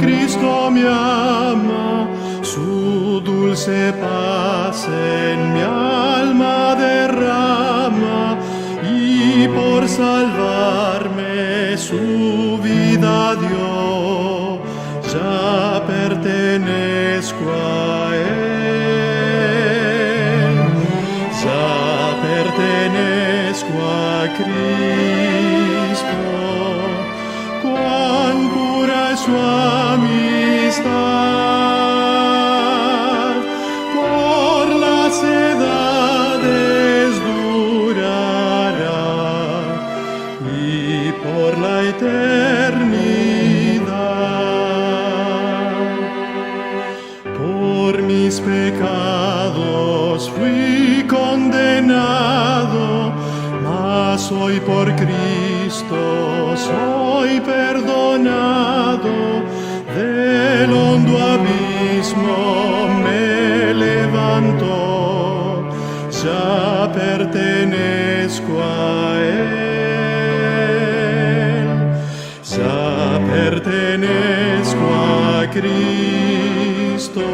Cristo me ama, su dulce paz en mi alma derrama, y por salvarme su vida dio, ya pertenezco a Él, ya pertenezco a Cristo. Cuán pura es su amistad, por las edades durará y por la eternidad. Por mis pecados fui condenado, mas hoy por Cristo soy perdonado. Del hondo abismo me levanto, ya pertenezco a Él, ya pertenezco a Cristo.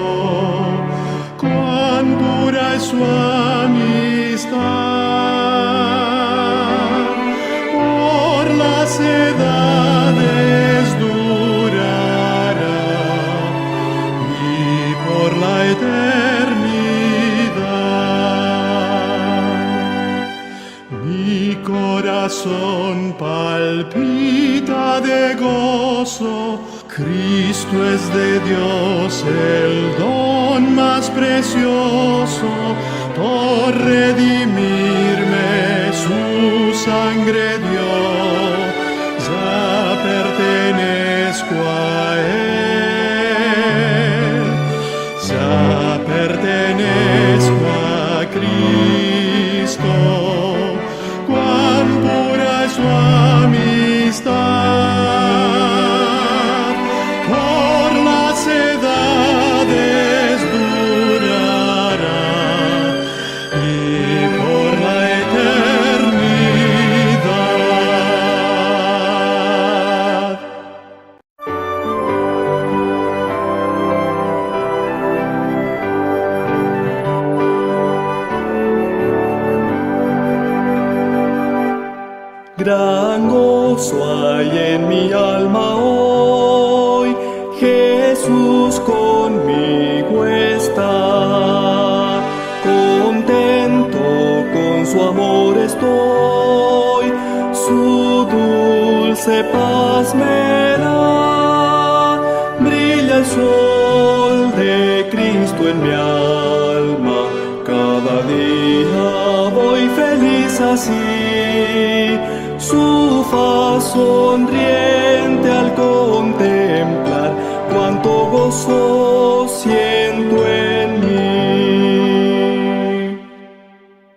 Cuán pura es su amistad, por las edades durará y por la eternidad. Mi corazón palpita de gozo, Cristo es de Dios el don más precioso, por redimirme su sangre dio, ya pertenezco a Él, ya pertenezco a Cristo. Cuán pura es su amistad, por las edades durará y por la eternidad. Gran gozo hay en mi alma hoy, Jesús conmigo está. Contento con su amor estoy, su dulce paz me da. Brilla el sol de Cristo en mi alma, cada día voy feliz así. Su faz sonriente al contemplar, cuánto gozo siento en mí.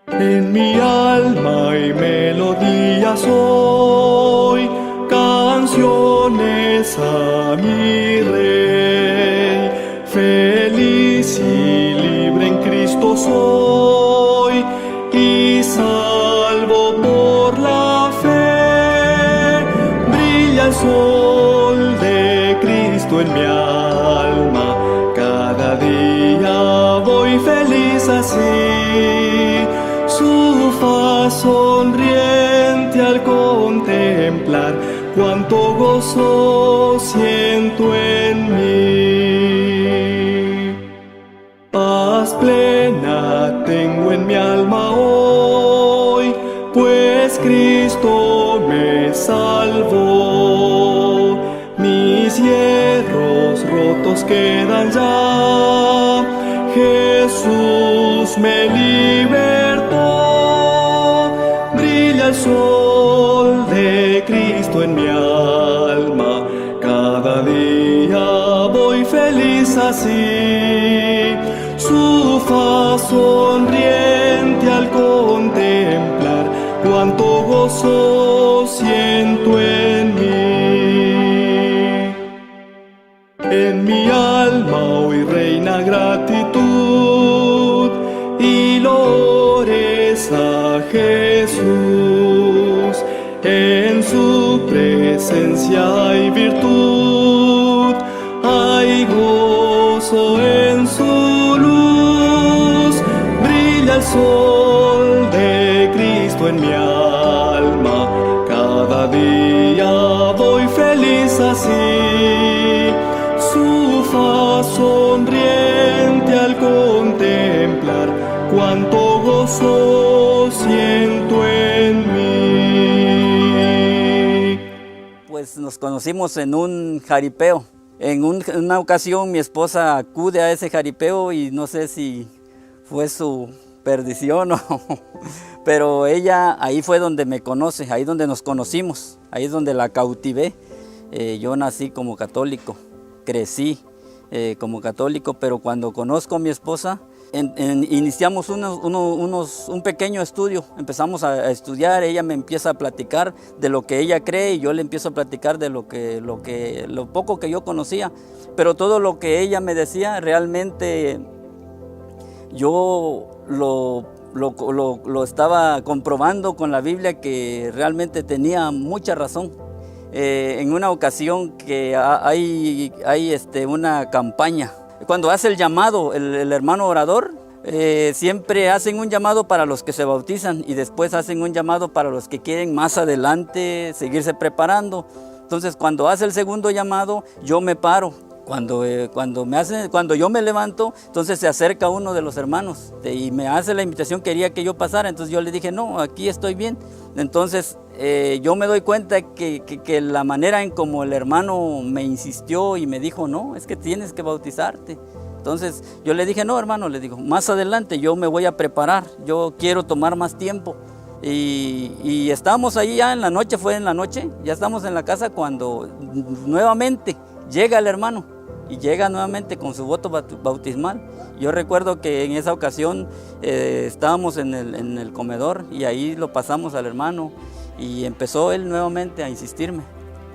En mi alma hay melodías hoy, canciones a mi Rey. Feliz y libre en Cristo soy, y salvo por la fe. Brilla el sol de Cristo en mi alma, cada día voy feliz así. Su faz sonriente al contemplar, cuánto gozo siento en mí. Paz plena tengo en mi alma hoy, pues Cristo me salvó. Mis hierros rotos quedan ya, Jesús me libertó. Brilla el sol de Cristo en mi alma, cada día voy feliz así. Su faz sonriente al contemplar, cuánto gozo siento en mí. En mi alma hoy reina gratitud y lores a Jesús. En su presencia hay virtud, paso en su luz, brilla el sol de Cristo en mi alma. Cada día voy feliz así, su faz sonriente al contemplar, cuánto gozo siento en mí. Pues nos conocimos en un jaripeo. En una ocasión mi esposa acude a ese jaripeo y no sé si fue su perdición pero ella ahí fue donde me conoce, ahí donde nos conocimos, ahí es donde la cautivé. Yo nací como católico, crecí como católico, pero cuando conozco a mi esposa, iniciamos un pequeño estudio, empezamos a estudiar, ella me empieza a platicar de lo que ella cree y yo le empiezo a platicar de lo poco que yo conocía, pero todo lo que ella me decía realmente yo lo estaba comprobando con la Biblia, que realmente tenía mucha razón. En una ocasión que hay una campaña, cuando hace el llamado el hermano orador, siempre hacen un llamado para los que se bautizan y después hacen un llamado para los que quieren más adelante seguirse preparando. Entonces cuando hace el segundo llamado yo me paro. Cuando yo me levanto, entonces se acerca uno de los hermanos y me hace la invitación, quería que yo pasara, entonces yo le dije, no, aquí estoy bien. Entonces yo me doy cuenta que la manera en como el hermano me insistió y me dijo, no, es que tienes que bautizarte. Entonces yo le dije, no, hermano, le digo, más adelante yo me voy a preparar, yo quiero tomar más tiempo. Y estábamos ahí ya en la noche, ya estamos en la casa cuando nuevamente llega el hermano y llega nuevamente con su voto bautismal. Yo recuerdo que en esa ocasión estábamos en el comedor y ahí lo pasamos al hermano y empezó él nuevamente a insistirme.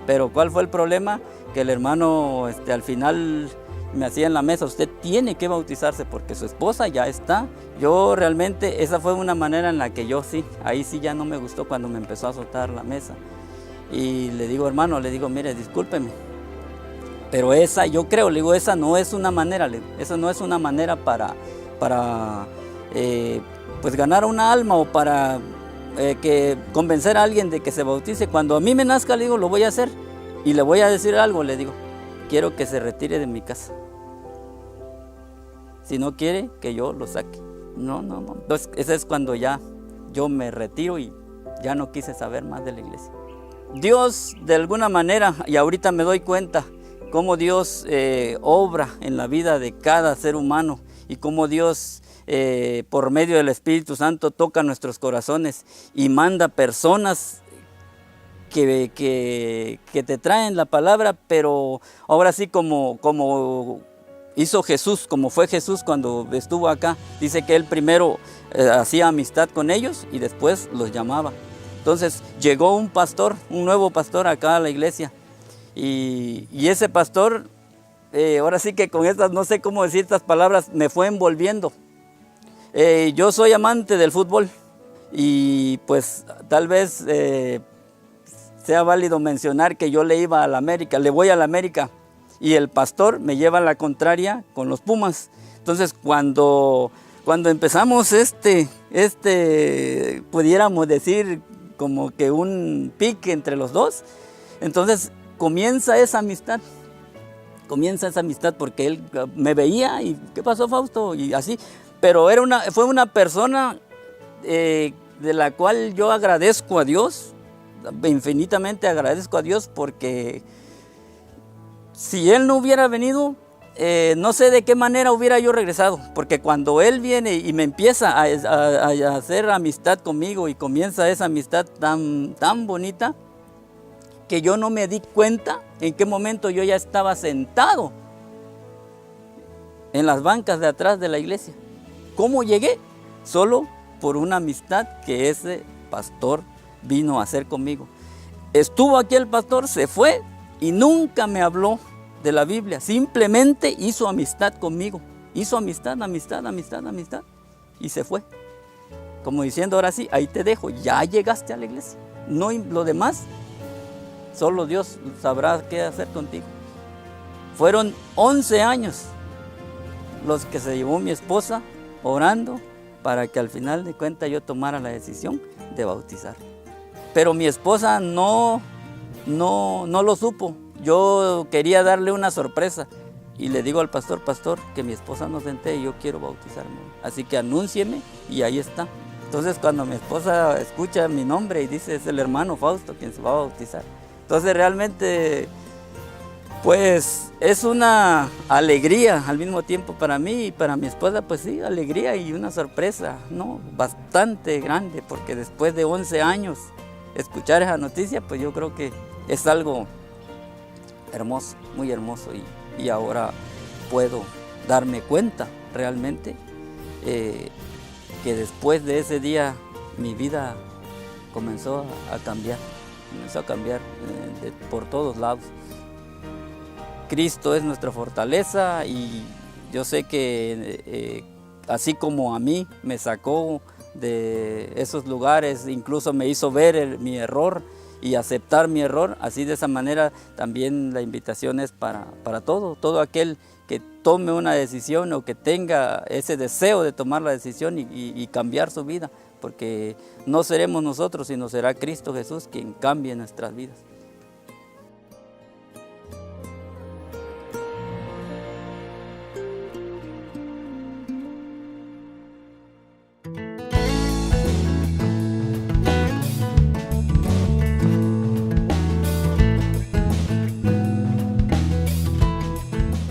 Pero ¿cuál fue el problema? Que el hermano al final me hacía en la mesa, usted tiene que bautizarse porque su esposa ya está. Yo realmente, esa fue una manera en la que yo ahí sí ya no me gustó cuando me empezó a azotar la mesa. Y le digo, hermano, mire, discúlpeme, pero yo creo, le digo, esa no es una manera, esa no es una manera para pues ganar una alma o para convencer a alguien de que se bautice. Cuando a mí me nazca, le digo, lo voy a hacer y le voy a decir algo, le digo, quiero que se retire de mi casa. Si no quiere, que yo lo saque. No. Entonces, ese es cuando ya yo me retiro y ya no quise saber más de la iglesia. Dios, de alguna manera, y ahorita me doy cuenta, cómo Dios obra en la vida de cada ser humano y cómo Dios por medio del Espíritu Santo toca nuestros corazones y manda personas que te traen la palabra, pero ahora sí como hizo Jesús, como fue Jesús cuando estuvo acá. Dice que él primero hacía amistad con ellos y después los llamaba. Entonces llegó un nuevo pastor acá a la iglesia. Y ese pastor, ahora sí que con estas, no sé cómo decir estas palabras, me fue envolviendo. Yo soy amante del fútbol y pues tal vez sea válido mencionar que yo le iba a la América, le voy a la América y el pastor me lleva a la contraria con los Pumas. Entonces cuando empezamos pudiéramos decir como que un pique entre los dos, entonces comienza esa amistad porque él me veía y ¿qué pasó, Fausto? Y así, pero fue una persona de la cual yo agradezco a Dios, infinitamente agradezco a Dios, porque si él no hubiera venido, no sé de qué manera hubiera yo regresado, porque cuando él viene y me empieza a hacer amistad conmigo y comienza esa amistad tan bonita, que yo no me di cuenta en qué momento yo ya estaba sentado en las bancas de atrás de la iglesia. ¿Cómo llegué? Solo por una amistad que ese pastor vino a hacer conmigo. Estuvo aquí el pastor, se fue y nunca me habló de la Biblia. Simplemente hizo amistad conmigo. Hizo amistad y se fue. Como diciendo, ahora sí, ahí te dejo, ya llegaste a la iglesia. No, lo demás, solo Dios sabrá qué hacer contigo. Fueron 11 años los que se llevó mi esposa orando para que al final de cuentas yo tomara la decisión de bautizar. Pero mi esposa no lo supo. Yo quería darle una sorpresa y le digo al pastor, que mi esposa no se entere y yo quiero bautizarme. Así que anúncieme y ahí está. Entonces cuando mi esposa escucha mi nombre y dice, es el hermano Fausto quien se va a bautizar. Entonces realmente pues es una alegría al mismo tiempo para mí y para mi esposa, pues sí, alegría y una sorpresa, ¿no? Bastante grande, porque después de 11 años escuchar esa noticia, pues yo creo que es algo hermoso, muy hermoso, y ahora puedo darme cuenta realmente que después de ese día mi vida comenzó a cambiar por todos lados. Cristo es nuestra fortaleza y yo sé que así como a mí me sacó de esos lugares, incluso me hizo ver mi error y aceptar mi error, así de esa manera también la invitación es para todo aquel que tome una decisión o que tenga ese deseo de tomar la decisión y cambiar su vida, porque no seremos nosotros, sino será Cristo Jesús quien cambie nuestras vidas.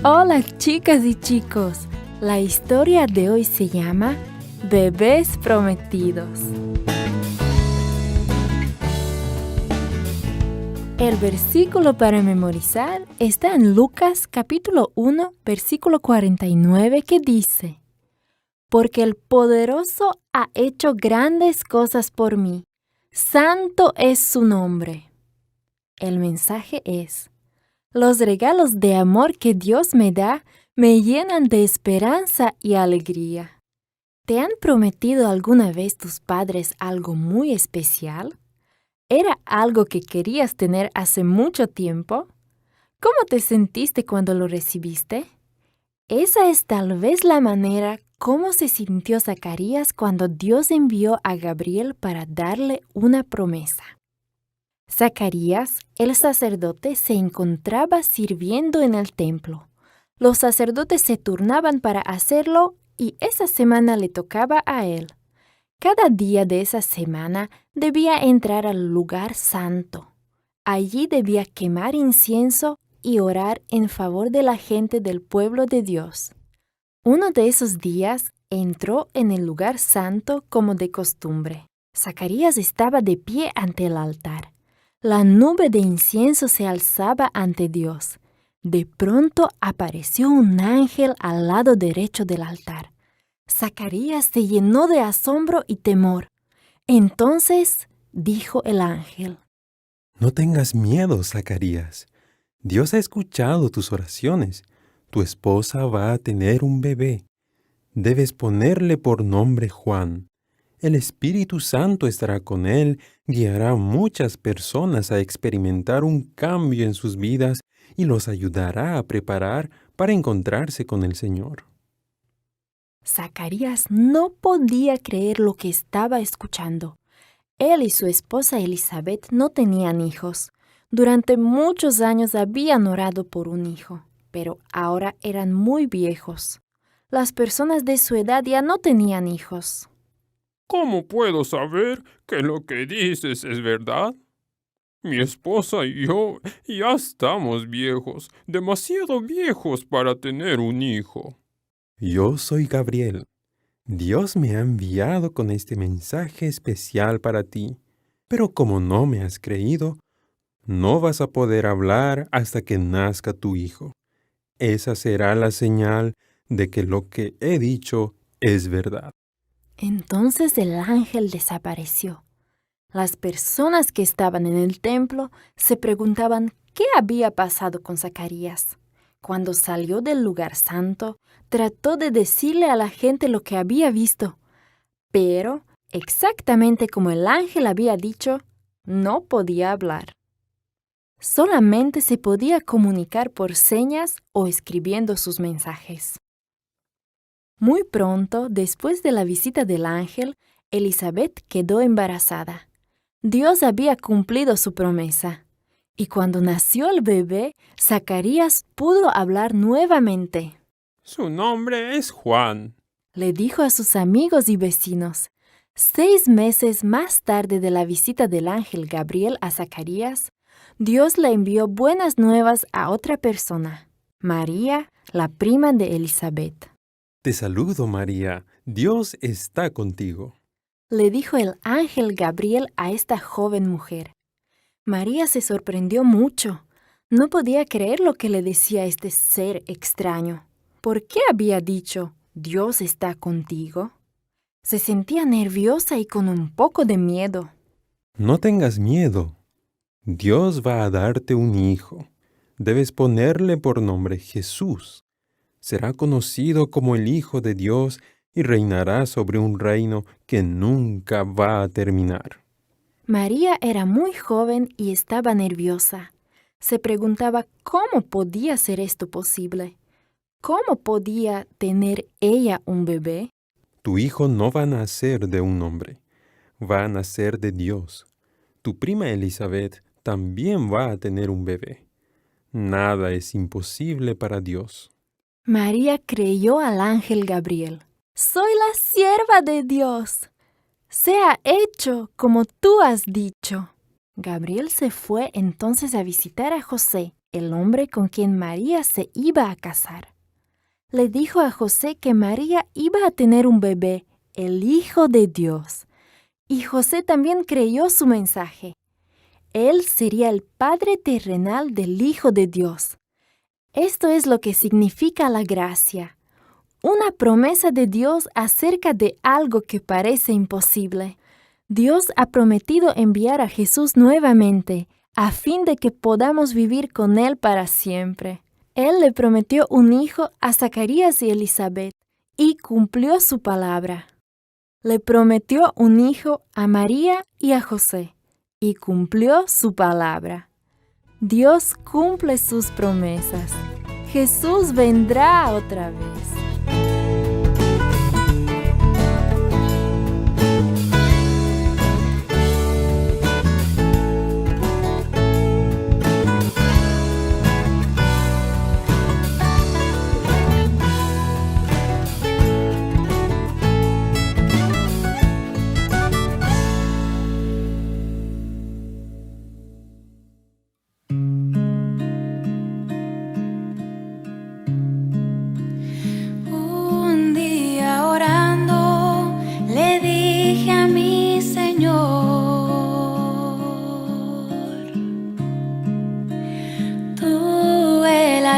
Hola chicas y chicos, la historia de hoy se llama Bebés Prometidos. El versículo para memorizar está en Lucas capítulo 1, versículo 49 que dice: Porque el poderoso ha hecho grandes cosas por mí, santo es su nombre. El mensaje es: los regalos de amor que Dios me da me llenan de esperanza y alegría. ¿Te han prometido alguna vez tus padres algo muy especial? ¿Era algo que querías tener hace mucho tiempo? ¿Cómo te sentiste cuando lo recibiste? Esa es tal vez la manera como se sintió Zacarías cuando Dios envió a Gabriel para darle una promesa. Zacarías, el sacerdote, se encontraba sirviendo en el templo. Los sacerdotes se turnaban para hacerlo y esa semana le tocaba a él. Cada día de esa semana debía entrar al lugar santo. Allí debía quemar incienso y orar en favor de la gente del pueblo de Dios. Uno de esos días entró en el lugar santo como de costumbre. Zacarías estaba de pie ante el altar. La nube de incienso se alzaba ante Dios. De pronto apareció un ángel al lado derecho del altar. Zacarías se llenó de asombro y temor. Entonces dijo el ángel: No tengas miedo, Zacarías. Dios ha escuchado tus oraciones. Tu esposa va a tener un bebé. Debes ponerle por nombre Juan. El Espíritu Santo estará con él, guiará a muchas personas a experimentar un cambio en sus vidas y los ayudará a preparar para encontrarse con el Señor. Zacarías no podía creer lo que estaba escuchando. Él y su esposa Elizabeth no tenían hijos. Durante muchos años habían orado por un hijo, pero ahora eran muy viejos. Las personas de su edad ya no tenían hijos. ¿Cómo puedo saber que lo que dices es verdad? Mi esposa y yo ya estamos viejos, demasiado viejos para tener un hijo. Yo soy Gabriel. Dios me ha enviado con este mensaje especial para ti. Pero como no me has creído, no vas a poder hablar hasta que nazca tu hijo. Esa será la señal de que lo que he dicho es verdad. Entonces el ángel desapareció. Las personas que estaban en el templo se preguntaban qué había pasado con Zacarías. Cuando salió del lugar santo, trató de decirle a la gente lo que había visto, pero, exactamente como el ángel había dicho, no podía hablar. Solamente se podía comunicar por señas o escribiendo sus mensajes. Muy pronto, después de la visita del ángel, Elizabeth quedó embarazada. Dios había cumplido su promesa. Y cuando nació el bebé, Zacarías pudo hablar nuevamente. Su nombre es Juan. Le dijo a sus amigos y vecinos. 6 meses más tarde de la visita del ángel Gabriel a Zacarías, Dios le envió buenas nuevas a otra persona, María, la prima de Elizabeth. Te saludo, María. Dios está contigo. Le dijo el ángel Gabriel a esta joven mujer. María se sorprendió mucho. No podía creer lo que le decía este ser extraño. ¿Por qué había dicho, Dios está contigo? Se sentía nerviosa y con un poco de miedo. No tengas miedo. Dios va a darte un hijo. Debes ponerle por nombre Jesús. Será conocido como el Hijo de Dios y reinará sobre un reino que nunca va a terminar. María era muy joven y estaba nerviosa. Se preguntaba cómo podía ser esto posible. ¿Cómo podía tener ella un bebé? Tu hijo no va a nacer de un hombre, va a nacer de Dios. Tu prima Elizabeth también va a tener un bebé. Nada es imposible para Dios. María creyó al ángel Gabriel. Soy la sierva de Dios. Sea hecho como tú has dicho. Gabriel se fue entonces a visitar a José, el hombre con quien María se iba a casar. Le dijo a José que María iba a tener un bebé, el Hijo de Dios. Y José también creyó su mensaje. Él sería el Padre terrenal del Hijo de Dios. Esto es lo que significa la gracia. Una promesa de Dios acerca de algo que parece imposible. Dios ha prometido enviar a Jesús nuevamente, a fin de que podamos vivir con Él para siempre. Él le prometió un hijo a Zacarías y Elizabeth, y cumplió su palabra. Le prometió un hijo a María y a José, y cumplió su palabra. Dios cumple sus promesas. Jesús vendrá otra vez.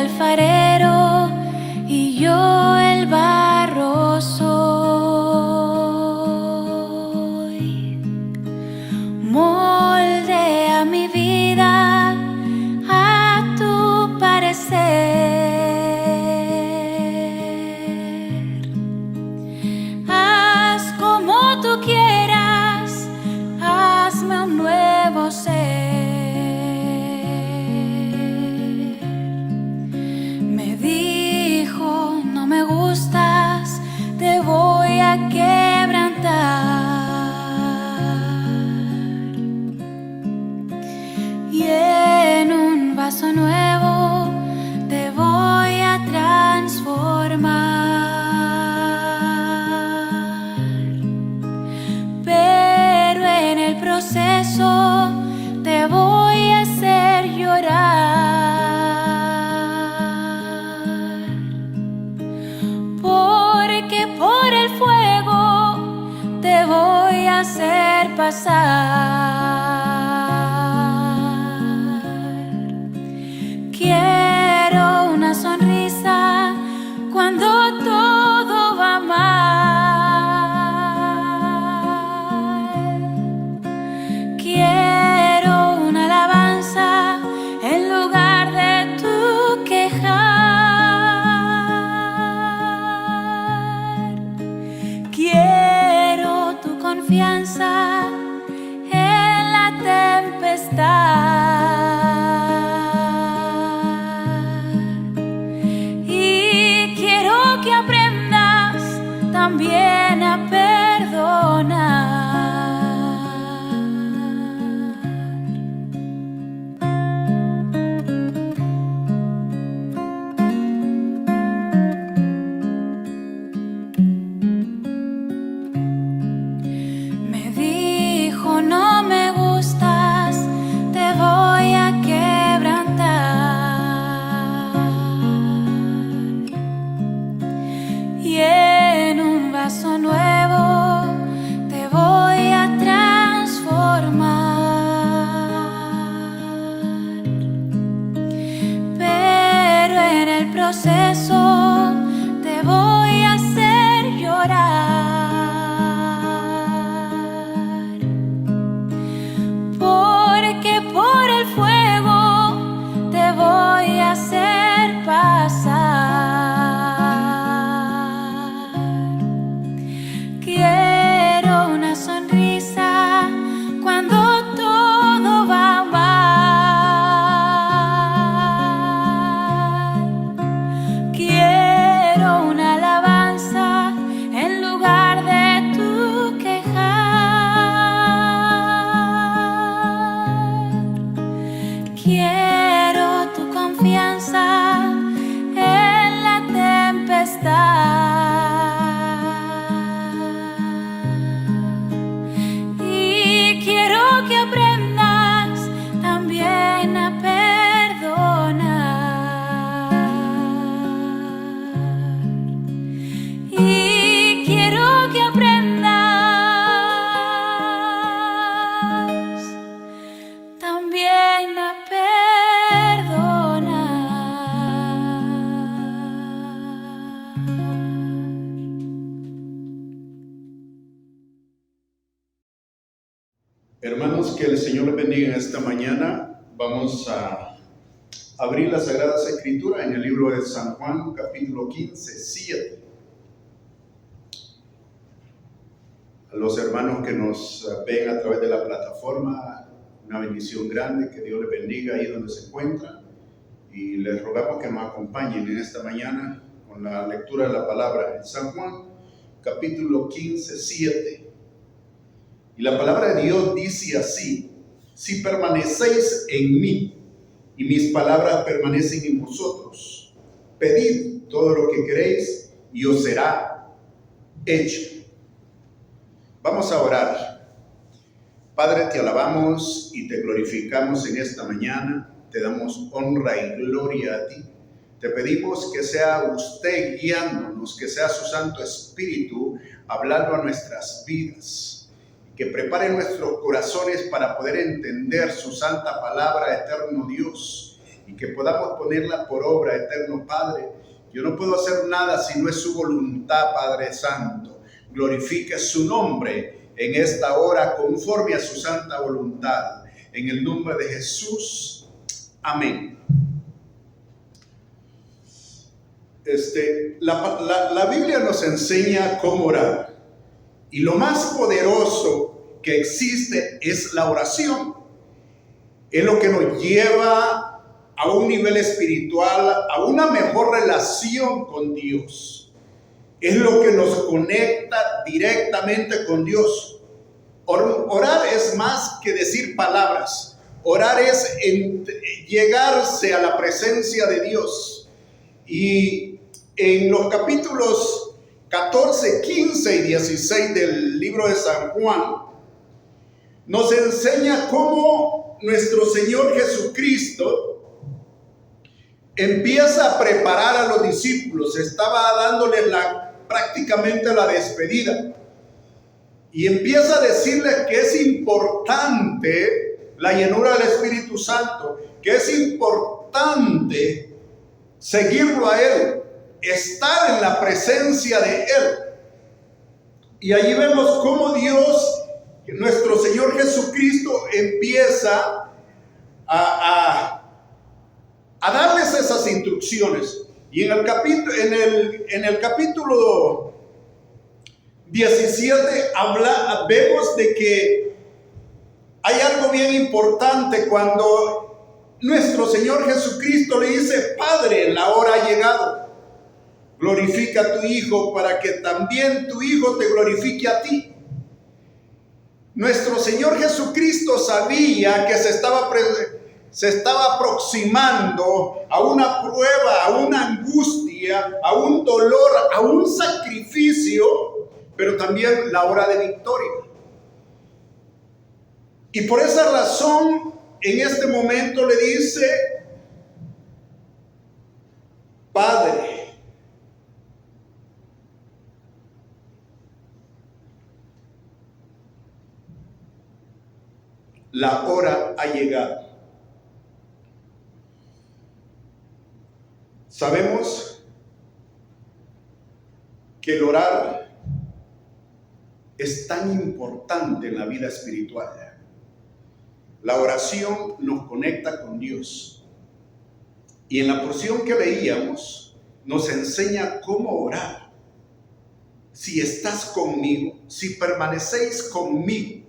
alfarero y yo el barro soy. Moldea mi vida a tu parecer. Haz como tú quieras, hazme un nuevo ser. Me gustas, te voy a quebrantar y en un vaso nuevo te voy a transformar, pero en el proceso te voy a hacer llorar. Porque por el fuego te voy a hacer pasar. Quiero una sonrisa cuando todo va mal. Quiero una alabanza en lugar de tu queja. Quiero tu confianza en la tempestad y quiero que aprendas también a perdonar. Me dijo, no me gustas, te voy a quebrantar. Y en un vaso nuevo te voy a transformar. Pero en el proceso te voy a hacer llorar. Porque por el fuego te voy a hacer pasar. Quiero una sonrisa cuando todo va mal. Quiero una alabanza en lugar de tu quejar. Quiero tu confianza en la tempestad. Y quiero que aprendas también a perdonar. Y quiero que aprendas también a perdonar. Hermanos, que el Señor les bendiga en esta mañana. Vamos a abrir las Sagradas Escrituras en el libro de San Juan, capítulo 15, 7. A los hermanos que nos ven a través de la plataforma, una bendición grande, que Dios les bendiga ahí donde se encuentran. Y les rogamos que nos acompañen en esta mañana con la lectura de la palabra en San Juan, capítulo 15, 7. Y la palabra de Dios dice así: si permanecéis en mí y mis palabras permanecen en vosotros, pedid todo lo que queréis y os será hecho. Vamos a orar. Padre, te alabamos y te glorificamos en esta mañana. Te damos honra y gloria a ti. Te pedimos que sea usted guiándonos, que sea su Santo Espíritu hablando a nuestras vidas, que prepare nuestros corazones para poder entender su santa palabra, eterno Dios, y que podamos ponerla por obra, eterno Padre. Yo no puedo hacer nada si no es su voluntad, Padre Santo. Glorifique su nombre en esta hora conforme a su santa voluntad. En el nombre de Jesús. Amén. La Biblia nos enseña cómo orar. Y lo más poderoso que existe es la oración. Es lo que nos lleva a un nivel espiritual, a una mejor relación con Dios. Es lo que nos conecta directamente con Dios. Orar es más que decir palabras. Orar es llegarse a la presencia de Dios. Y en los capítulos 14, 15 y 16 del libro de San Juan, nos enseña cómo nuestro Señor Jesucristo empieza a preparar a los discípulos. Estaba dándoles prácticamente la despedida. Y empieza a decirles que es importante la llenura del Espíritu Santo, que es importante seguirlo a Él, estar en la presencia de Él. Y allí vemos cómo Dios, nuestro Señor Jesucristo, empieza a darles esas instrucciones. Y en el capítulo 17 vemos de que hay algo bien importante cuando nuestro Señor Jesucristo le dice: Padre, la hora ha llegado. glorifica a tu Hijo para que también tu Hijo te glorifique a ti. Nuestro Señor Jesucristo sabía que se estaba aproximando a una prueba, a una angustia, a un dolor, a un sacrificio, pero también la hora de victoria. Y por esa razón, en este momento le dice: Padre, la hora ha llegado. Sabemos que el orar es tan importante en la vida espiritual. La oración nos conecta con Dios. Y en la porción que leíamos nos enseña cómo orar. Si estás conmigo, si permanecéis conmigo.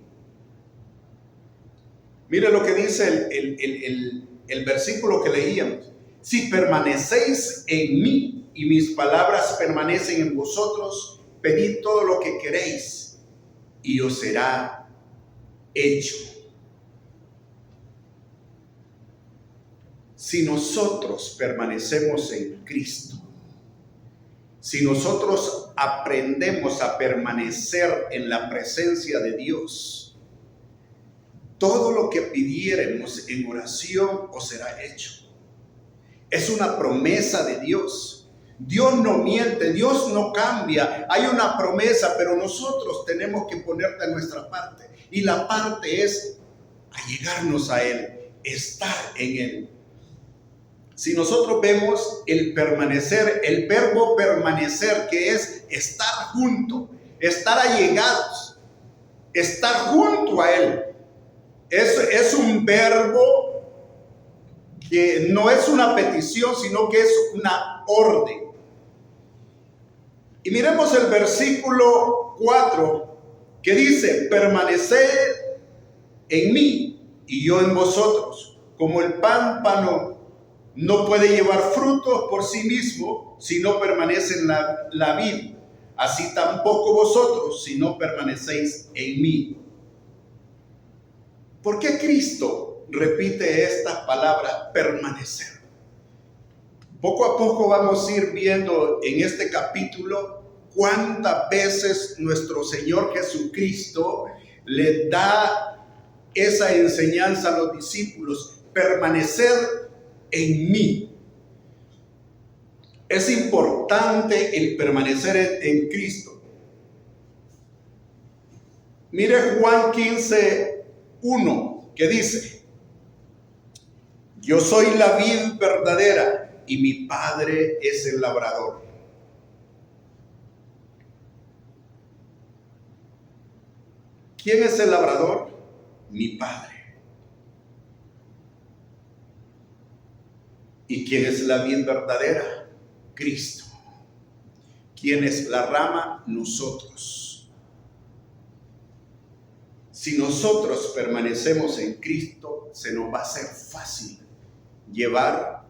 Mire lo que dice el versículo que leíamos. Si permanecéis en mí y mis palabras permanecen en vosotros, pedid todo lo que queréis y os será hecho. Si nosotros permanecemos en Cristo, si nosotros aprendemos a permanecer en la presencia de Dios, todo lo que pidiéremos en oración os será hecho. Es una promesa de Dios. Dios no miente, Dios no cambia. Hay una promesa, pero nosotros tenemos que poner de nuestra parte. Y la parte es allegarnos a Él, estar en Él. Si nosotros vemos el permanecer, el verbo permanecer, que es estar junto, estar allegados, estar junto a Él, es un verbo que no es una petición, sino que es una orden. Y miremos el versículo 4, que dice: permaneced en mí y yo en vosotros, como el pámpano no puede llevar frutos por sí mismo si no permanece en la vid, así tampoco vosotros si no permanecéis en mí. ¿Por qué Cristo repite estas palabras, permanecer? Poco a poco vamos a ir viendo en este capítulo cuántas veces nuestro Señor Jesucristo le da esa enseñanza a los discípulos: permanecer en mí. Es importante el permanecer en Cristo. Mire Juan 15:1, que dice: yo soy la vid verdadera y mi Padre es el labrador. ¿Quién es el labrador? Mi Padre. ¿Y quién es la vid verdadera? Cristo. ¿Quién es la rama? Nosotros. Si nosotros permanecemos en Cristo, se nos va a hacer fácil llevar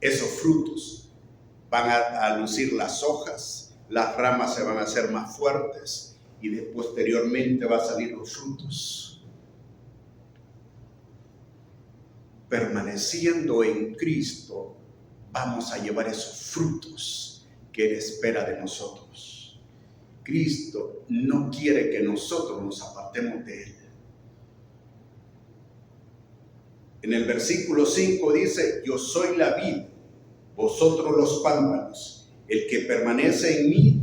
esos frutos. Van a lucir las hojas, las ramas se van a hacer más fuertes y posteriormente van a salir los frutos. Permaneciendo en Cristo, vamos a llevar esos frutos que Él espera de nosotros. Cristo no quiere que nosotros nos apartemos de Él. En el versículo 5 dice: yo soy la vid, vosotros los pámpanos. El que permanece en mí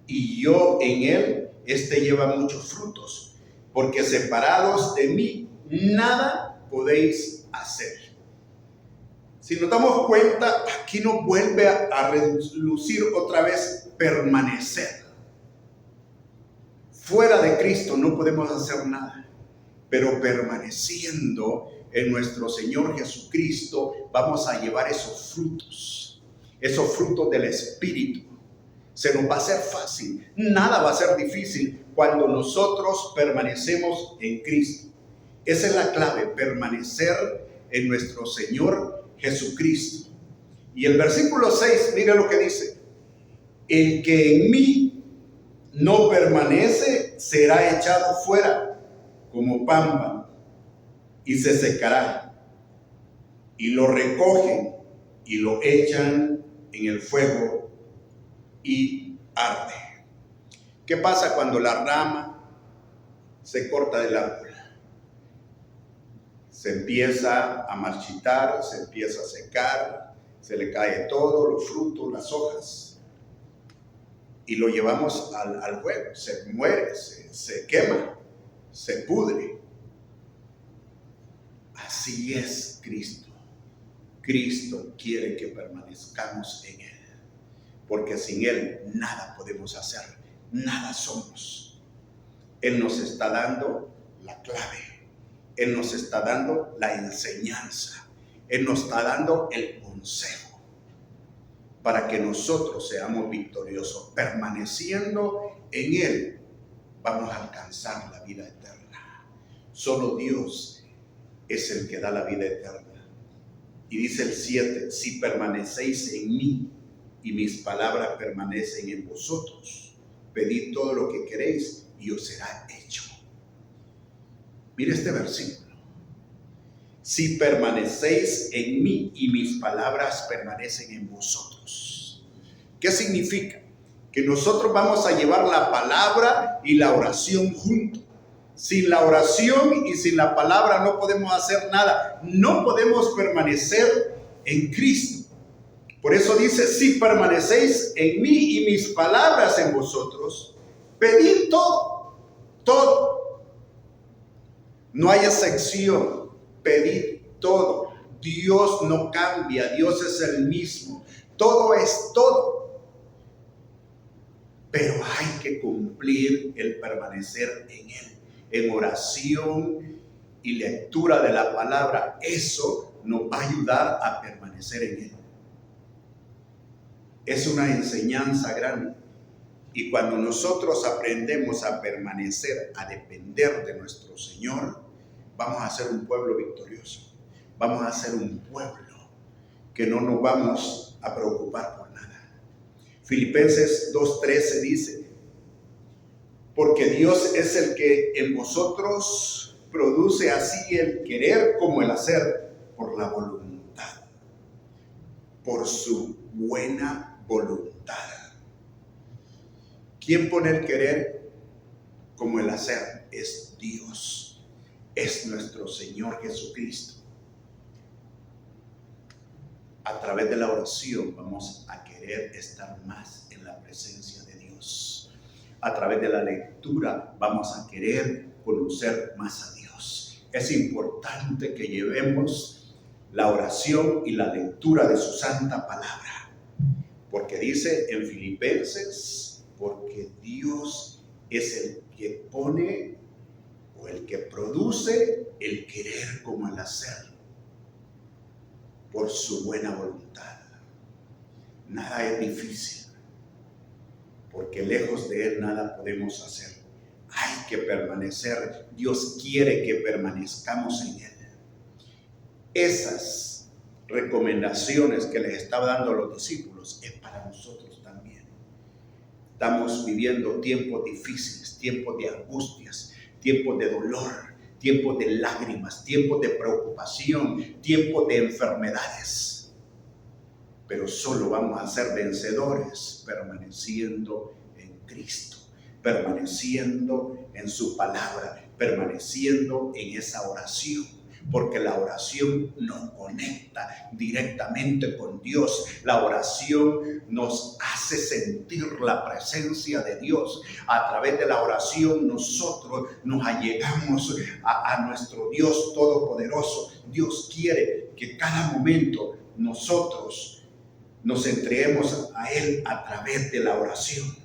y yo en él, este lleva muchos frutos, porque separados de mí nada podéis hacer. Si nos damos cuenta, aquí nos vuelve a relucir otra vez permanecer. Fuera de Cristo no podemos hacer nada, pero permaneciendo en nuestro Señor Jesucristo vamos a llevar esos frutos del Espíritu. Se nos va a hacer fácil, nada va a ser difícil cuando nosotros permanecemos en Cristo. Esa es la clave, permanecer en nuestro Señor Jesucristo. Y el versículo 6, mire lo que dice. El que en mí no permanece será echado fuera como pámpano y se secará. Y lo recogen y lo echan en el fuego y arde. ¿Qué pasa cuando la rama se corta del árbol? Se empieza a marchitar, se empieza a secar, se le cae todo, los frutos, las hojas, y lo llevamos al fuego, se muere, se quema, se pudre. Así es Cristo. Cristo quiere que permanezcamos en Él, porque sin Él nada podemos hacer, nada somos. Él nos está dando la clave, Él nos está dando la enseñanza, Él nos está dando el consejo para que nosotros seamos victoriosos. Permaneciendo en Él, vamos a alcanzar la vida eterna. Solo Dios es el que da la vida eterna. Y dice el 7, si permanecéis en mí y mis palabras permanecen en vosotros, pedid todo lo que queréis y os será hecho. Mire este versículo. Si permanecéis en mí y mis palabras permanecen en vosotros. ¿Qué significa? Que nosotros vamos a llevar la palabra y la oración juntos. Sin la oración y sin la palabra no podemos hacer nada. No podemos permanecer en Cristo. Por eso dice, si permanecéis en mí y mis palabras en vosotros, pedid todo, todo. No hay excepción, pedid todo. Dios no cambia, Dios es el mismo. Todo es todo. Pero hay que cumplir el permanecer en Él. En oración y lectura de la palabra, eso nos va a ayudar a permanecer en Él. Es una enseñanza grande. Y cuando nosotros aprendemos a permanecer, a depender de nuestro Señor, vamos a ser un pueblo victorioso. Vamos a ser un pueblo que no nos vamos a preocupar por nada. Filipenses 2:13 dice, porque Dios es el que en vosotros produce así el querer como el hacer por la voluntad, por su buena voluntad. ¿Quién pone el querer como el hacer? Es Dios, es nuestro Señor Jesucristo. A través de la oración vamos a querer estar más en la presencia de Dios. A través de la lectura vamos a querer conocer más a Dios. Es importante que llevemos la oración y la lectura de su santa palabra. Porque dice en Filipenses, porque Dios es el que pone o el que produce el querer como el hacer por su buena voluntad. Nada es difícil, porque lejos de Él nada podemos hacer. Hay que permanecer. Dios quiere que permanezcamos en Él. Esas recomendaciones que les estaba dando a los discípulos es para nosotros también. Estamos viviendo tiempos difíciles, tiempos de angustias, tiempos de dolor, tiempos de lágrimas, tiempos de preocupación, tiempos de enfermedades. Pero solo vamos a ser vencedores permaneciendo en Cristo, permaneciendo en su palabra, permaneciendo en esa oración. Porque la oración nos conecta directamente con Dios. La oración nos hace sentir la presencia de Dios. A través de la oración nosotros nos allegamos a nuestro Dios Todopoderoso. Dios quiere que cada momento nosotros nos entreguemos a Él a través de la oración.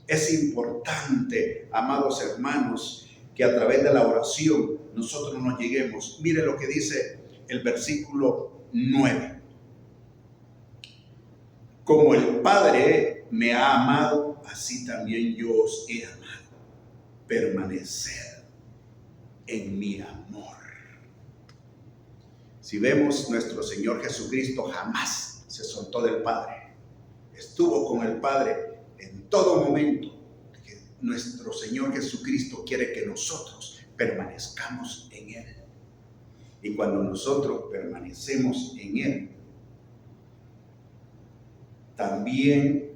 Es importante, amados hermanos, que a través de la oración nosotros nos lleguemos. Mire lo que dice el versículo 9. Como el Padre me ha amado, así también yo os he amado. Permanecer en mi amor. Si vemos, nuestro Señor Jesucristo jamás se soltó del Padre. Estuvo con el Padre en todo momento. Nuestro Señor Jesucristo quiere que nosotros permanezcamos en Él. Y cuando nosotros permanecemos en Él, también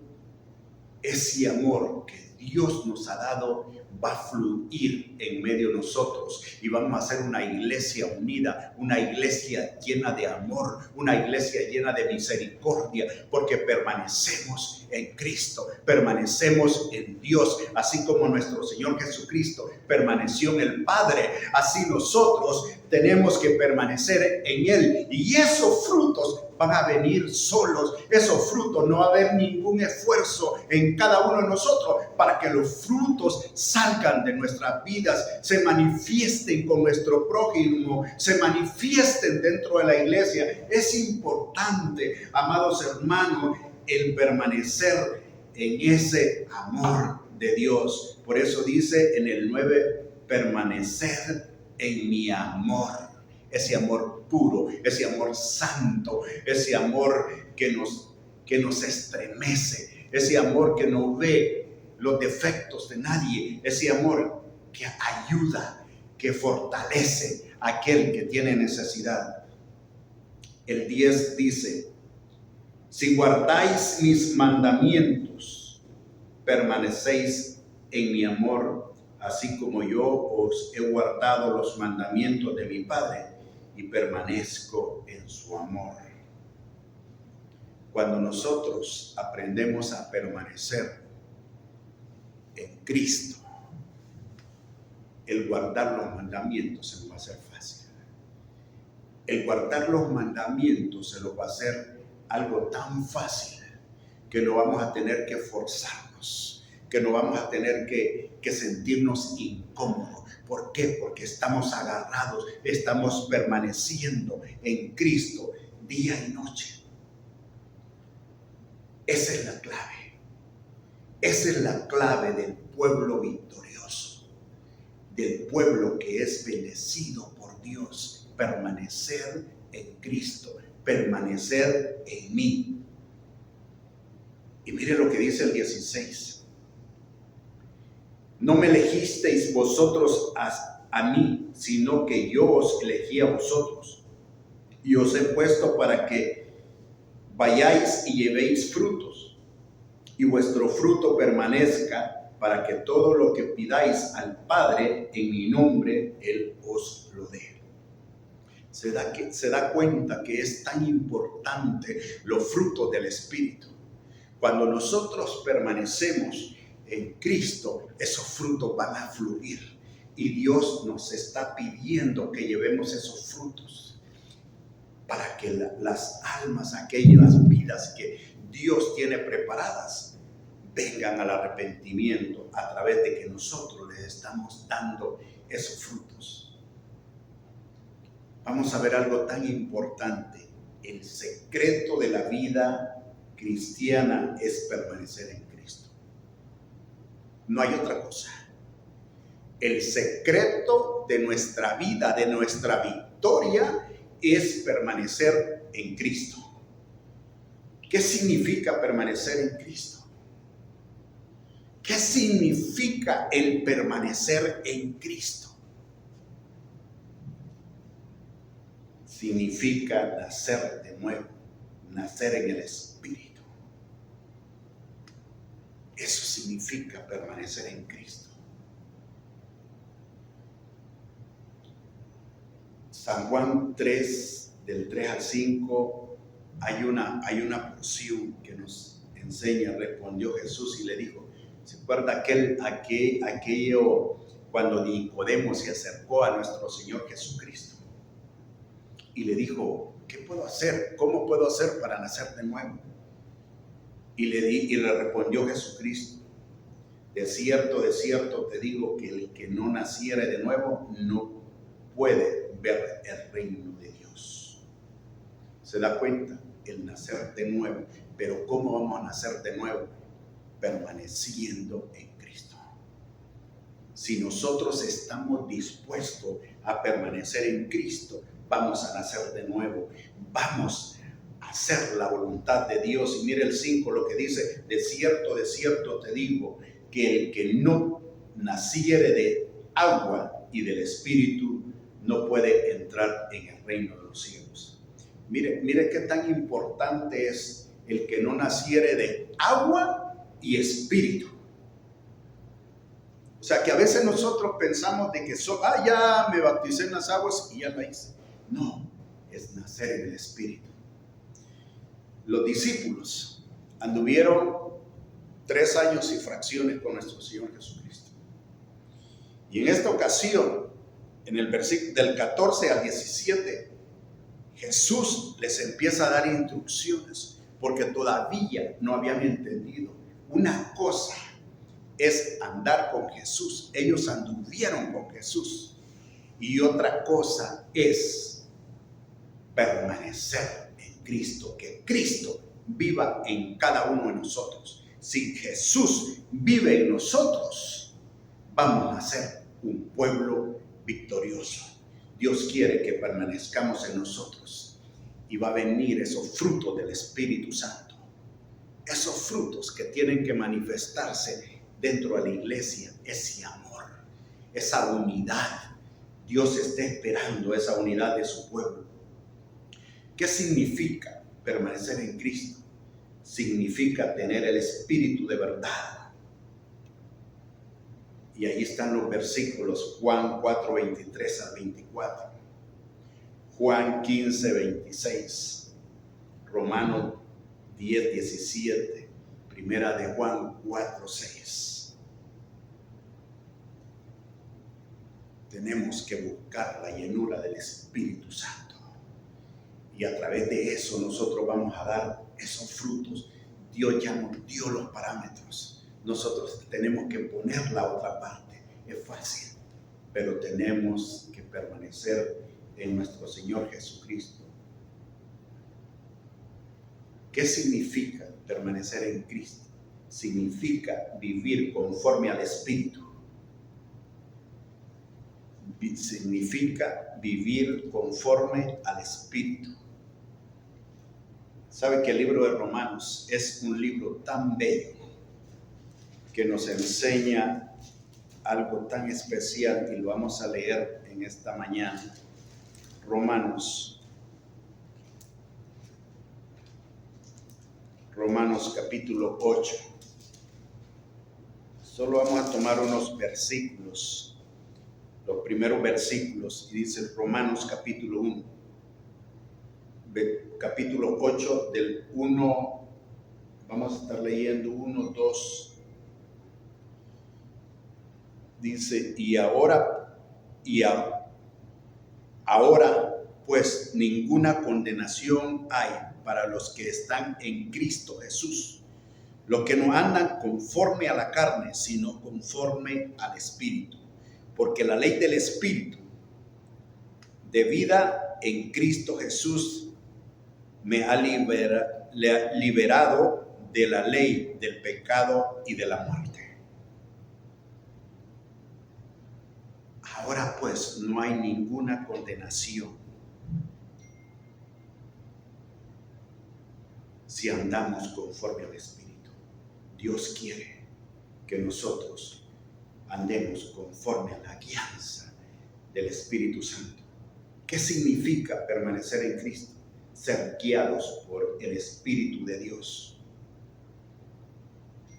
ese amor que Dios nos ha dado va a fluir en medio de nosotros y vamos a ser una iglesia unida, una iglesia llena de amor, una iglesia llena de misericordia, porque permanecemos en Cristo, permanecemos en Dios, así como nuestro Señor Jesucristo permaneció en el Padre, así nosotros tenemos que permanecer en Él, y esos frutos van a venir solos. Esos frutos, no va a haber ningún esfuerzo en cada uno de nosotros para que los frutos salgan de nuestras vidas, se manifiesten con nuestro prójimo, se manifiesten dentro de la iglesia. Es importante, amados hermanos, el permanecer en ese amor de Dios. Por eso dice en el 9, permanecer en mi amor. Ese amor puro, ese amor santo, ese amor que nos estremece, ese amor que no ve los defectos de nadie, ese amor que ayuda, que fortalece a aquel que tiene necesidad. El 10 dice, si guardáis mis mandamientos, permanecéis en mi amor, así como yo os he guardado los mandamientos de mi Padre y permanezco en su amor. Cuando nosotros aprendemos a permanecer en Cristo, el guardar los mandamientos se nos va a hacer fácil. El guardar los mandamientos se nos va a hacer algo tan fácil que no vamos a tener que forzarnos, que no vamos a tener que sentirnos incómodos. ¿Por qué? Porque estamos agarrados, estamos permaneciendo en Cristo día y noche. Esa es la clave. Esa es la clave del pueblo victorioso, del pueblo que es bendecido por Dios. Permanecer en Cristo, permanecer en mí. Y mire lo que dice el 16. No me elegisteis vosotros a mí, sino que yo os elegí a vosotros. Y os he puesto para que vayáis y llevéis frutos, y vuestro fruto permanezca, para que todo lo que pidáis al Padre en mi nombre, Él os lo dé. Se da cuenta que es tan importante los frutos del Espíritu. Cuando nosotros permanecemos en Cristo, esos frutos van a fluir. Y Dios nos está pidiendo que llevemos esos frutos para que las almas, aquellas vidas que Dios tiene preparadas, vengan al arrepentimiento a través de que nosotros les estamos dando esos frutos. Vamos a ver algo tan importante. El secreto de la vida cristiana es permanecer en Cristo. No hay otra cosa. El secreto de nuestra vida, de nuestra victoria, es permanecer en Cristo. ¿Qué significa permanecer en Cristo? ¿Qué significa el permanecer en Cristo? Significa nacer de nuevo, nacer en el Espíritu. Eso significa permanecer en Cristo. San Juan 3, del 3 al 5, hay una porción que nos enseña. Respondió Jesús y le dijo, ¿se acuerda aquello cuando Nicodemo se acercó a nuestro Señor Jesucristo? Y le dijo, ¿qué puedo hacer? ¿Cómo puedo hacer para nacer de nuevo? Y le respondió Jesucristo, de cierto te digo que el que no naciere de nuevo no puede ver el reino de Dios. ¿Se da cuenta? El nacer de nuevo. Pero ¿cómo vamos a nacer de nuevo? Permaneciendo en Cristo. Si nosotros estamos dispuestos a permanecer en Cristo, vamos a nacer de nuevo. Vamos hacer la voluntad de Dios. Y mire el 5 lo que dice: de cierto te digo, que el que no naciere de agua y del Espíritu no puede entrar en el reino de los cielos. Mire qué tan importante es el que no naciere de agua y espíritu. O sea, que a veces nosotros pensamos de que ya me bauticé en las aguas y ya la hice. No, es nacer en el Espíritu. Los discípulos anduvieron 3 años y fracciones con nuestro Señor Jesucristo. Y en esta ocasión, en el versículo del 14 al 17, Jesús les empieza a dar instrucciones porque todavía no habían entendido. Una cosa es andar con Jesús. Ellos anduvieron con Jesús. Y otra cosa es permanecer en Cristo, que Cristo viva en cada uno de nosotros. Si Jesús vive en nosotros, vamos a ser un pueblo victorioso. Dios quiere que permanezcamos en nosotros y va a venir esos frutos del Espíritu Santo. Esos frutos que tienen que manifestarse dentro de la iglesia, ese amor, esa unidad. Dios está esperando esa unidad de su pueblo. ¿Qué significa permanecer en Cristo? Significa tener el Espíritu de verdad. Y ahí están los versículos: Juan 4, 23 al 24, Juan 15, 26, Romanos 10, 17, Primera de Juan 4, 6. Tenemos que buscar la llenura del Espíritu Santo. Y a través de eso nosotros vamos a dar esos frutos. Dios ya nos dio los parámetros. Nosotros tenemos que poner la otra parte. Es fácil, pero tenemos que permanecer en nuestro Señor Jesucristo. ¿Qué significa permanecer en Cristo? Significa vivir conforme al Espíritu. Significa vivir conforme al Espíritu. ¿Sabe que el libro de Romanos es un libro tan bello que nos enseña algo tan especial, y lo vamos a leer en esta mañana? Romanos capítulo 8. Solo vamos a tomar unos versículos, los primeros versículos, y dice Romanos capítulo 1. Capítulo 8 del 1, vamos a estar leyendo 1, 2. Dice: ahora pues ninguna condenación hay para los que están en Cristo Jesús, los que no andan conforme a la carne, sino conforme al Espíritu. Porque la ley del Espíritu de vida en Cristo Jesús me ha liberado de la ley del pecado y de la muerte. Ahora pues no hay ninguna condenación si andamos conforme al Espíritu. Dios quiere que nosotros andemos conforme a la guianza del Espíritu Santo. ¿Qué significa permanecer en Cristo? Ser guiados por el Espíritu de Dios.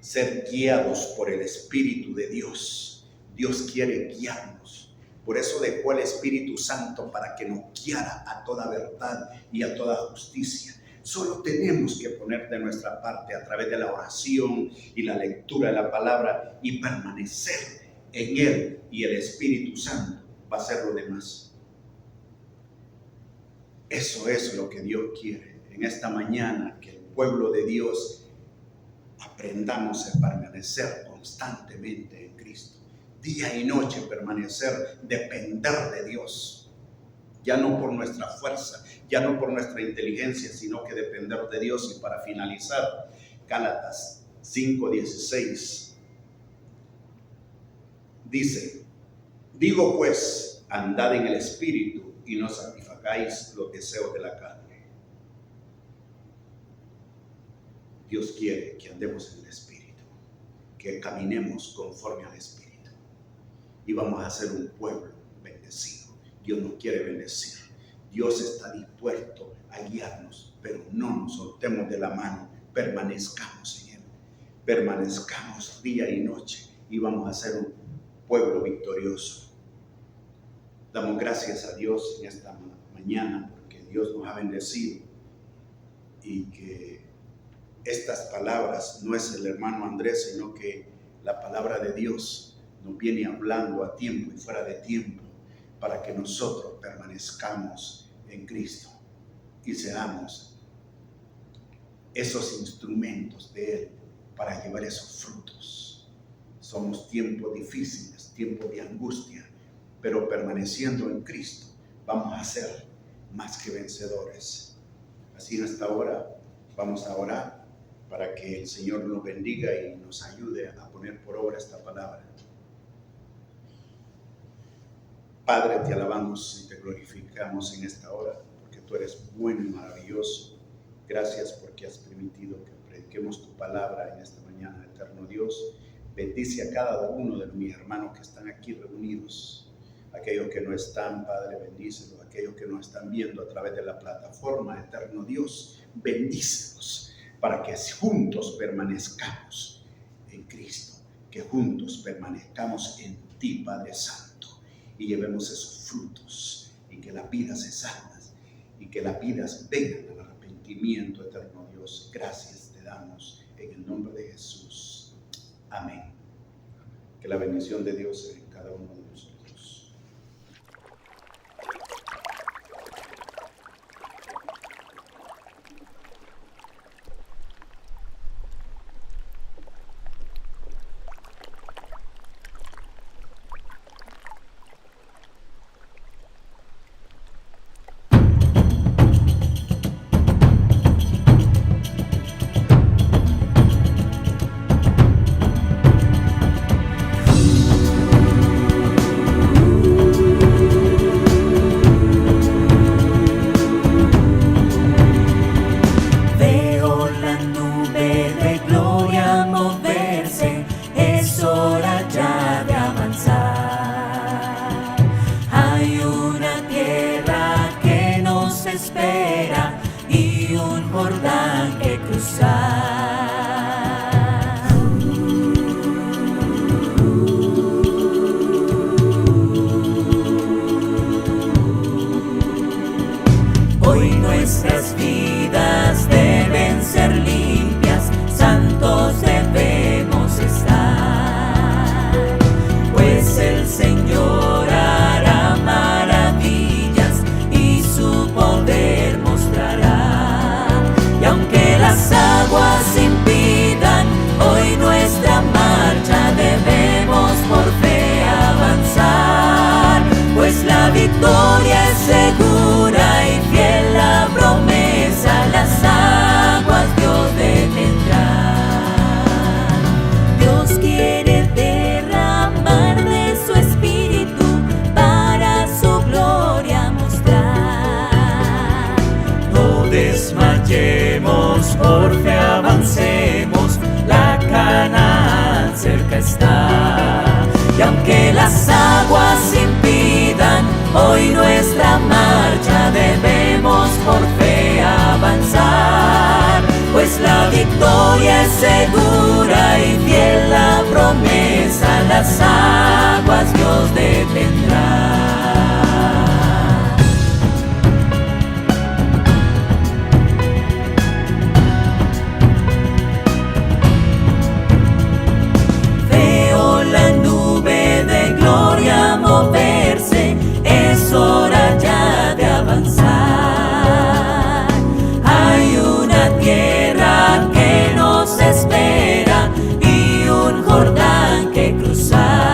Ser guiados por el Espíritu de Dios. Dios quiere guiarnos. Por eso dejó el Espíritu Santo para que nos guiara a toda verdad y a toda justicia. Solo tenemos que poner de nuestra parte a través de la oración y la lectura de la palabra y permanecer en Él, y el Espíritu Santo va a hacer lo demás. Eso es lo que Dios quiere en esta mañana, que el pueblo de Dios aprendamos a permanecer constantemente en Cristo. Día y noche permanecer, depender de Dios. Ya no por nuestra fuerza, ya no por nuestra inteligencia, sino que depender de Dios. Y para finalizar, Gálatas 5:16 dice: digo pues, andad en el Espíritu y no satisfagáis los deseos de la carne. Dios quiere que andemos en el Espíritu, que caminemos conforme al Espíritu. Y vamos a ser un pueblo bendecido. Dios nos quiere bendecir. Dios está dispuesto a guiarnos, pero no nos soltemos de la mano. Permanezcamos en Él. Permanezcamos día y noche y vamos a ser un pueblo victorioso. Damos gracias a Dios en esta mañana porque Dios nos ha bendecido y que estas palabras no es el hermano Andrés, sino que la palabra de Dios nos viene hablando a tiempo y fuera de tiempo para que nosotros permanezcamos en Cristo y seamos esos instrumentos de Él para llevar esos frutos. Somos tiempos difíciles, tiempos de angustia, pero permaneciendo en Cristo vamos a ser más que vencedores. Así en esta hora vamos a orar para que el Señor nos bendiga y nos ayude a poner por obra esta palabra. Padre, te alabamos y te glorificamos en esta hora porque tú eres bueno y maravilloso. Gracias porque has permitido que prediquemos tu palabra en esta mañana, eterno Dios. Bendice a cada uno de mis hermanos que están aquí reunidos. Aquellos que no están, Padre, bendícelos. Aquellos que no están viendo a través de la plataforma, eterno Dios, bendícelos para que juntos permanezcamos en Cristo, que juntos permanezcamos en ti, Padre Santo, y llevemos esos frutos y que las vidas se salven y que las vidas vengan al arrepentimiento, eterno Dios. Gracias te damos en el nombre de Jesús. Amén. Que la bendición de Dios sea en cada uno de nosotros. Y aunque las aguas impidan hoy nuestra marcha, debemos por fe avanzar, pues la victoria es segura y fiel la promesa, las aguas Dios detendrá. Moverse, es hora ya de avanzar. Hay una tierra que nos espera y un Jordán que cruzar.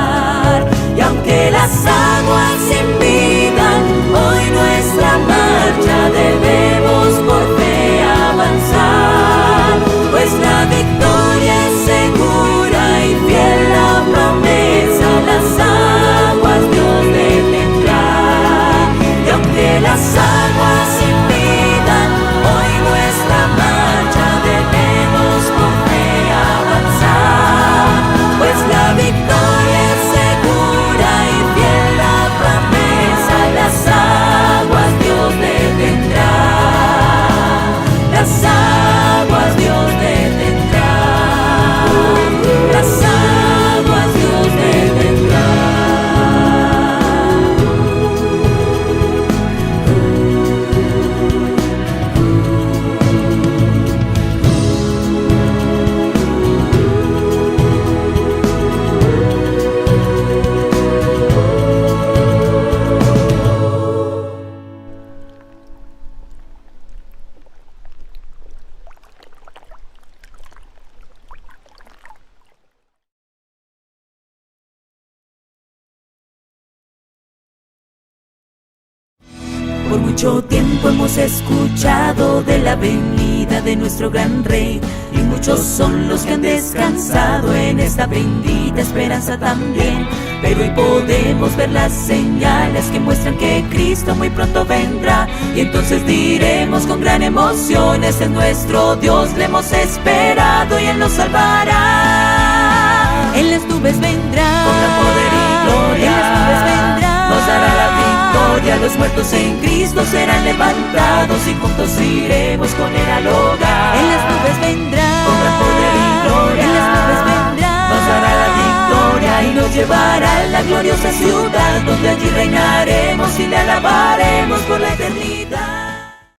mucho tiempo hemos escuchado de la venida de nuestro gran Rey, y muchos son los que han descansado en esta bendita esperanza también. Pero hoy podemos ver las señales que muestran que Cristo muy pronto vendrá, y entonces diremos con gran emoción: este es nuestro Dios, le hemos esperado y Él nos salvará. En las nubes vendrá, Con gran poder y gloria, en las nubes vendrá, nos dará la victoria. Los muertos en Cristo serán levantados y juntos iremos con Él al hogar. en las nubes vendrá, Con gran poder y gloria, en las nubes vendrá, nos dará la victoria y nos llevará a la gloriosa ciudad, donde allí reinaremos y le alabaremos por la eternidad.